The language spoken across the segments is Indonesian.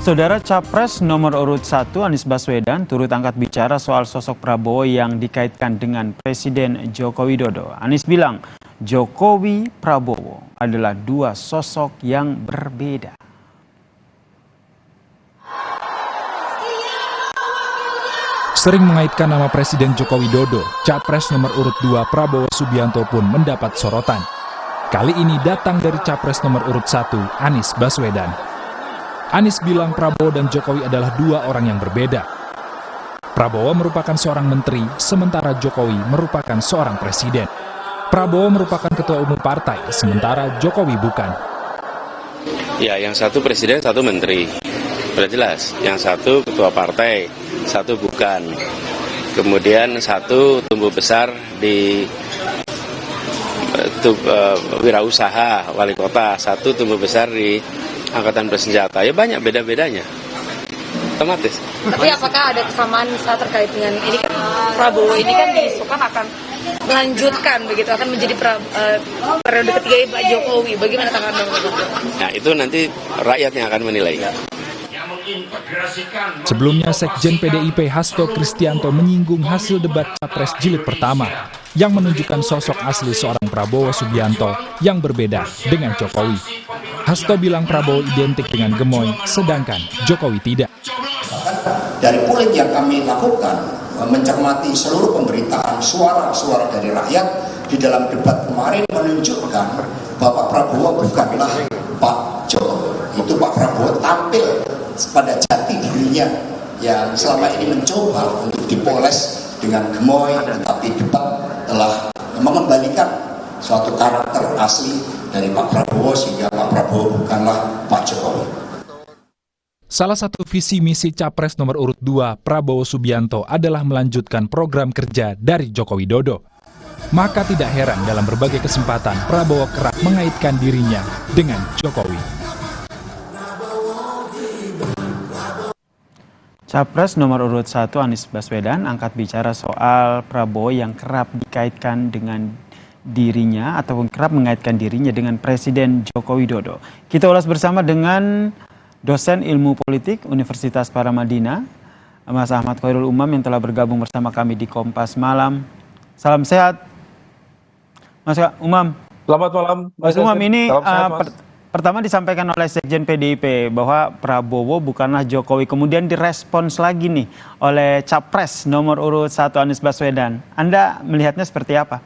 Saudara Capres nomor urut 1 Anies Baswedan turut angkat bicara soal sosok Prabowo yang dikaitkan dengan Presiden Joko Widodo. Anies bilang Jokowi Prabowo adalah dua sosok yang berbeda. Sering mengaitkan nama Presiden Joko Widodo, Capres nomor urut 2 Prabowo Subianto pun mendapat sorotan. Kali ini datang dari Capres nomor urut 1 Anies Baswedan. Anies bilang Prabowo dan Jokowi adalah dua orang yang berbeda. Prabowo merupakan seorang menteri, sementara Jokowi merupakan seorang presiden. Prabowo merupakan ketua umum partai, sementara Jokowi bukan. Ya, yang satu presiden, satu menteri. Sudah jelas. Yang satu ketua partai, satu bukan. Kemudian satu tumbuh besar di wirausaha wali kota, satu tumbuh besar di angkatan bersenjata. Ya banyak beda-bedanya. Otomatis. Tapi apakah ada kesamaan misalnya terkait dengan ini kan Prabowo ini kan diisukan akan melanjutkan begitu, akan menjadi periode ketiga Pak Jokowi. Bagaimana tanggapan Bapak? Nah, itu nanti rakyat yang akan menilai. Sebelumnya Sekjen PDIP Hasto Kristianto menyinggung hasil debat Capres jilid pertama yang menunjukkan sosok asli seorang Prabowo Subianto yang berbeda dengan Jokowi. Hasto bilang Prabowo identik dengan gemoy, sedangkan Jokowi tidak. Dari poin yang kami lakukan, mencermati seluruh pemberitaan suara-suara dari rakyat di dalam debat kemarin menunjukkan Bapak Prabowo bukanlah Pak Jokowi. Itu Pak Prabowo tampil pada jati dirinya yang selama ini mencoba untuk dipoles dengan gemoy, tetapi debat telah mengembalikan suatu karakter asli dari Pak Prabowo sehingga Pak Prabowo bukanlah Pak Jokowi. Salah satu visi misi Capres nomor urut 2 Prabowo Subianto adalah melanjutkan program kerja dari Joko Widodo. Maka tidak heran dalam berbagai kesempatan Prabowo kerap mengaitkan dirinya dengan Jokowi. Capres nomor urut 1 Anies Baswedan angkat bicara soal Prabowo yang kerap dikaitkan dengan dirinya ataupun kerap mengaitkan dirinya dengan Presiden Joko Widodo. Kita ulas bersama dengan dosen ilmu politik Universitas Paramadina, Mas Ahmad Khairul Umam yang telah bergabung bersama kami di Kompas Malam. Salam sehat, Mas Umam. Selamat malam, Mas Umam. Ini pertama disampaikan oleh Sekjen PDIP bahwa Prabowo bukanlah Jokowi. Kemudian direspons lagi nih oleh Capres nomor urut 1 Anies Baswedan. Anda melihatnya seperti apa?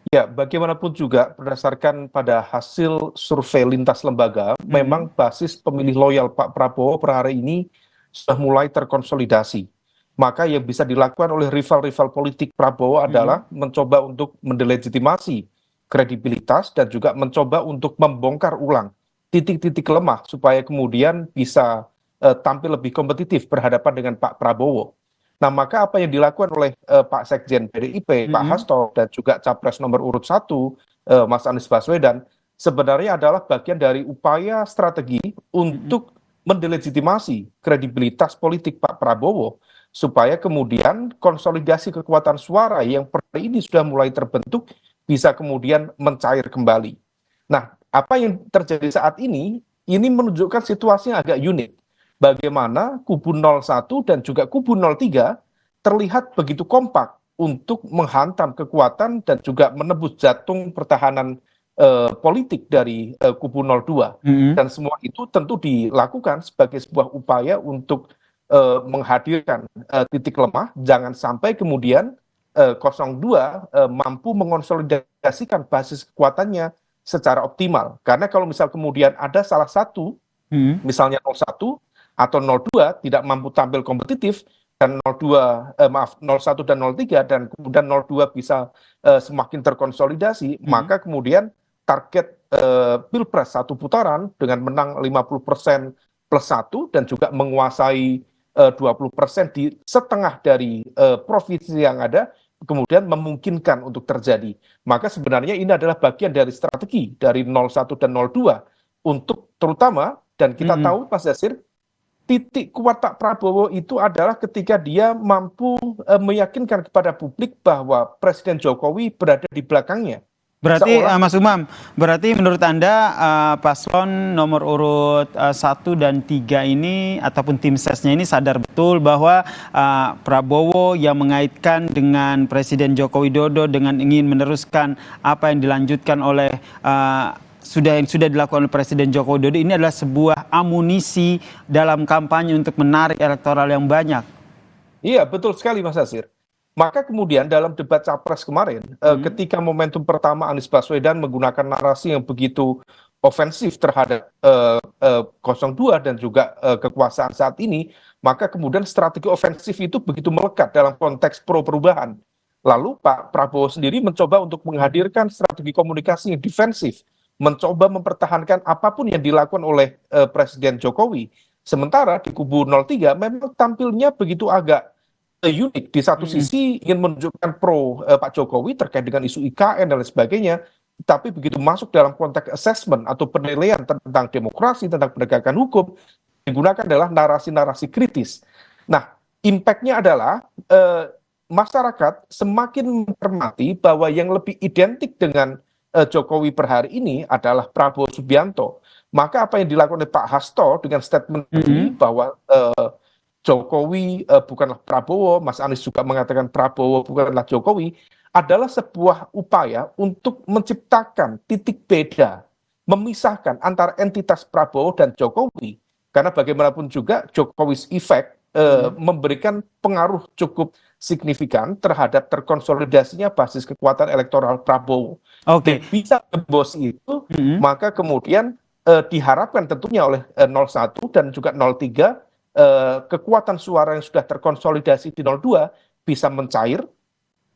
Ya, bagaimanapun juga berdasarkan pada hasil survei lintas lembaga, memang basis pemilih loyal Pak Prabowo per hari ini sudah mulai terkonsolidasi. Maka yang bisa dilakukan oleh rival-rival politik Prabowo adalah mencoba untuk mendelegitimasi kredibilitas dan juga mencoba untuk membongkar ulang titik-titik lemah supaya kemudian bisa tampil lebih kompetitif berhadapan dengan Pak Prabowo. Nah, maka apa yang dilakukan oleh Pak Sekjen PDIP, Pak Hasto, dan juga Capres nomor urut 1, Mas Anies Baswedan, sebenarnya adalah bagian dari upaya strategi untuk mendelegitimasi kredibilitas politik Pak Prabowo, supaya kemudian konsolidasi kekuatan suara yang per ini sudah mulai terbentuk bisa kemudian mencair kembali. Nah, apa yang terjadi saat ini menunjukkan situasi yang agak unik. Bagaimana kubu 01 dan juga kubu 03 terlihat begitu kompak untuk menghantam kekuatan dan juga menebus jantung pertahanan politik dari kubu 02. Dan semua itu tentu dilakukan sebagai sebuah upaya untuk menghadirkan titik lemah, jangan sampai kemudian 02 mampu mengonsolidasikan basis kekuatannya secara optimal. Karena kalau misal kemudian ada salah satu, misalnya 01 atau 02 tidak mampu tampil kompetitif, dan 01 dan 03 dan kemudian 02 bisa semakin terkonsolidasi, maka kemudian target Pilpres satu putaran dengan menang 50% plus 1 dan juga menguasai 20% di setengah dari provinsi yang ada, kemudian memungkinkan untuk terjadi. Maka sebenarnya ini adalah bagian dari strategi dari 01 dan 02 untuk terutama, dan kita tahu Mas Yasir, titik kuat Pak Prabowo itu adalah ketika dia mampu meyakinkan kepada publik bahwa Presiden Jokowi berada di belakangnya Berarti Seolah Mas Umam, berarti menurut Anda paslon nomor urut 1 dan 3 ini ataupun tim sesnya ini sadar betul bahwa Prabowo yang mengaitkan dengan Presiden Joko Widodo dengan ingin meneruskan apa yang dilanjutkan oleh yang sudah dilakukan oleh Presiden Joko Widodo ini adalah sebuah amunisi dalam kampanye untuk menarik elektoral yang banyak. Iya, betul sekali Mas Asir. Maka kemudian dalam debat capres kemarin, ketika momentum pertama Anies Baswedan menggunakan narasi yang begitu ofensif terhadap 02 dan juga kekuasaan saat ini, maka kemudian strategi ofensif itu begitu melekat dalam konteks pro perubahan. Lalu Pak Prabowo sendiri mencoba untuk menghadirkan strategi komunikasi yang defensif, mencoba mempertahankan apapun yang dilakukan oleh Presiden Jokowi. Sementara di kubu 03 memang tampilnya begitu agak unik. Di satu sisi ingin menunjukkan pro Pak Jokowi terkait dengan isu IKN dan lain sebagainya, tapi begitu masuk dalam konteks assessment atau penilaian tentang demokrasi, tentang penegakan hukum, digunakan adalah narasi-narasi kritis. Nah, impact-nya adalah masyarakat semakin mencermati bahwa yang lebih identik dengan Jokowi per hari ini adalah Prabowo Subianto. Maka apa yang dilakukan oleh Pak Hasto dengan statement ini bahwa Jokowi bukanlah Prabowo, Mas Anies juga mengatakan Prabowo bukanlah Jokowi, adalah sebuah upaya untuk menciptakan titik beda, memisahkan antara entitas Prabowo dan Jokowi. Karena bagaimanapun juga Jokowi's effect memberikan pengaruh cukup signifikan terhadap terkonsolidasinya basis kekuatan elektoral Prabowo. Oke. Dan bisa tembus itu, maka kemudian diharapkan tentunya oleh 01 dan juga 03 kekuatan suara yang sudah terkonsolidasi di 02 bisa mencair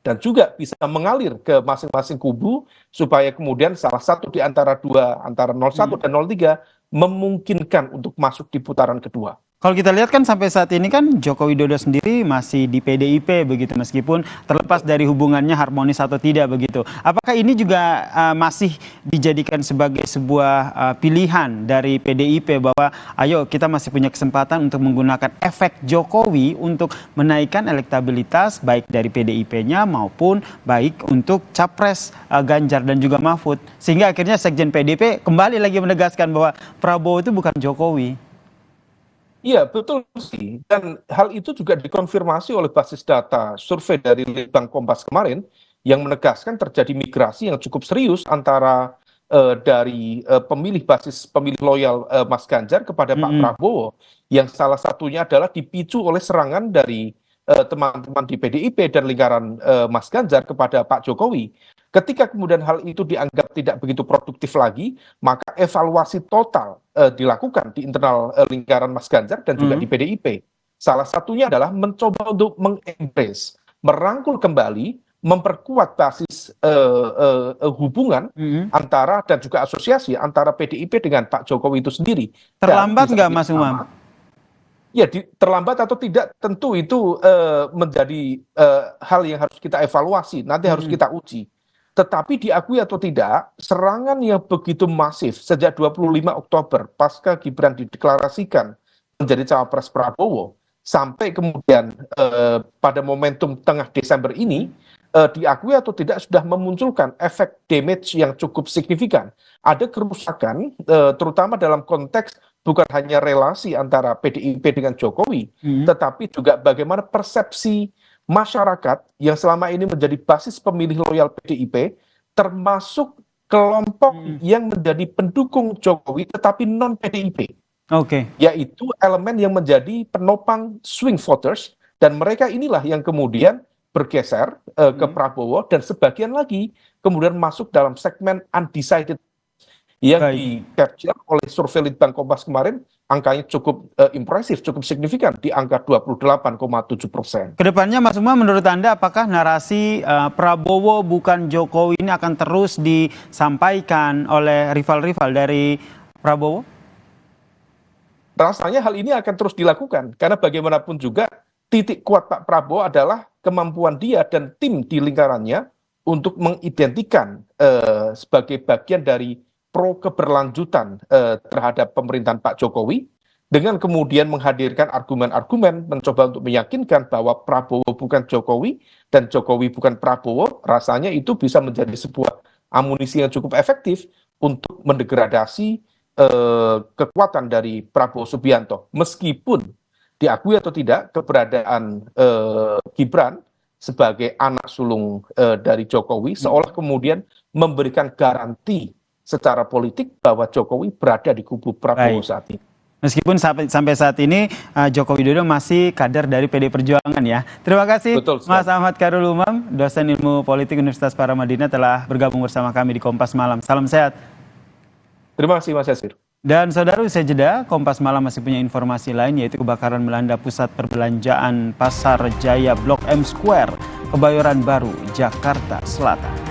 dan juga bisa mengalir ke masing-masing kubu supaya kemudian salah satu di antara antara 01 dan 03 memungkinkan untuk masuk di putaran kedua. Kalau kita lihat kan sampai saat ini kan Joko Widodo sendiri masih di PDIP begitu, meskipun terlepas dari hubungannya harmonis atau tidak begitu. Apakah ini juga masih dijadikan sebagai sebuah pilihan dari PDIP bahwa ayo kita masih punya kesempatan untuk menggunakan efek Jokowi untuk menaikkan elektabilitas baik dari PDIP-nya maupun baik untuk capres Ganjar dan juga Mahfud. Sehingga akhirnya Sekjen PDIP kembali lagi menegaskan bahwa Prabowo itu bukan Jokowi. Iya, betul sih. Dan hal itu juga dikonfirmasi oleh basis data survei dari Litbang Kompas kemarin yang menegaskan terjadi migrasi yang cukup serius antara dari pemilih basis pemilih loyal Mas Ganjar kepada Pak Prabowo, yang salah satunya adalah dipicu oleh serangan dari teman-teman di PDIP dan lingkaran Mas Ganjar kepada Pak Jokowi. Ketika kemudian hal itu dianggap tidak begitu produktif lagi, maka evaluasi total dilakukan di internal lingkaran Mas Ganjar dan juga di PDIP. Salah satunya adalah mencoba untuk mengembrace, merangkul kembali, memperkuat basis hubungan antara dan juga asosiasi antara PDIP dengan Pak Jokowi itu sendiri. Terlambat nggak Mas Umam? Ya, terlambat atau tidak tentu itu menjadi hal yang harus kita evaluasi, nanti harus kita uji. Tetapi diakui atau tidak, serangan yang begitu masif sejak 25 Oktober pasca Gibran dideklarasikan menjadi cawapres Prabowo, sampai kemudian pada momentum tengah Desember ini, diakui atau tidak sudah memunculkan efek damage yang cukup signifikan. Ada kerusakan, terutama dalam konteks bukan hanya relasi antara PDIP dengan Jokowi, tetapi juga bagaimana persepsi masyarakat yang selama ini menjadi basis pemilih loyal PDIP, termasuk kelompok yang menjadi pendukung Jokowi tetapi non PDIP. Oke. Yaitu elemen yang menjadi penopang swing voters, dan mereka inilah yang kemudian bergeser ke Prabowo, dan sebagian lagi kemudian masuk dalam segmen undecided yang di-capture oleh survei Litbang Kompas kemarin. Angkanya cukup impresif, cukup signifikan di angka 28,7%. Kedepannya Mas Umam, menurut Anda apakah narasi Prabowo bukan Jokowi ini akan terus disampaikan oleh rival-rival dari Prabowo? Rasanya hal ini akan terus dilakukan, karena bagaimanapun juga titik kuat Pak Prabowo adalah kemampuan dia dan tim di lingkarannya untuk mengidentikan sebagai bagian dari pro keberlanjutan terhadap pemerintahan Pak Jokowi, dengan kemudian menghadirkan argumen-argumen mencoba untuk meyakinkan bahwa Prabowo bukan Jokowi dan Jokowi bukan Prabowo. Rasanya itu bisa menjadi sebuah amunisi yang cukup efektif untuk mendegradasi kekuatan dari Prabowo Subianto. Meskipun diakui atau tidak keberadaan Gibran sebagai anak sulung dari Jokowi seolah kemudian memberikan garansi secara politik bahwa Jokowi berada di kubu Prabowo saat ini. Meskipun sampai saat ini Joko Widodo masih kader dari PD Perjuangan ya. Terima kasih Mas Ahmad Khairul Umam, dosen ilmu politik Universitas Paramadina telah bergabung bersama kami di Kompas Malam. Salam sehat. Terima kasih Mas Yasir. Dan saudara, usai jeda, Kompas Malam masih punya informasi lain, yaitu kebakaran melanda pusat perbelanjaan Pasar Jaya Blok M Square, Kebayoran Baru, Jakarta Selatan.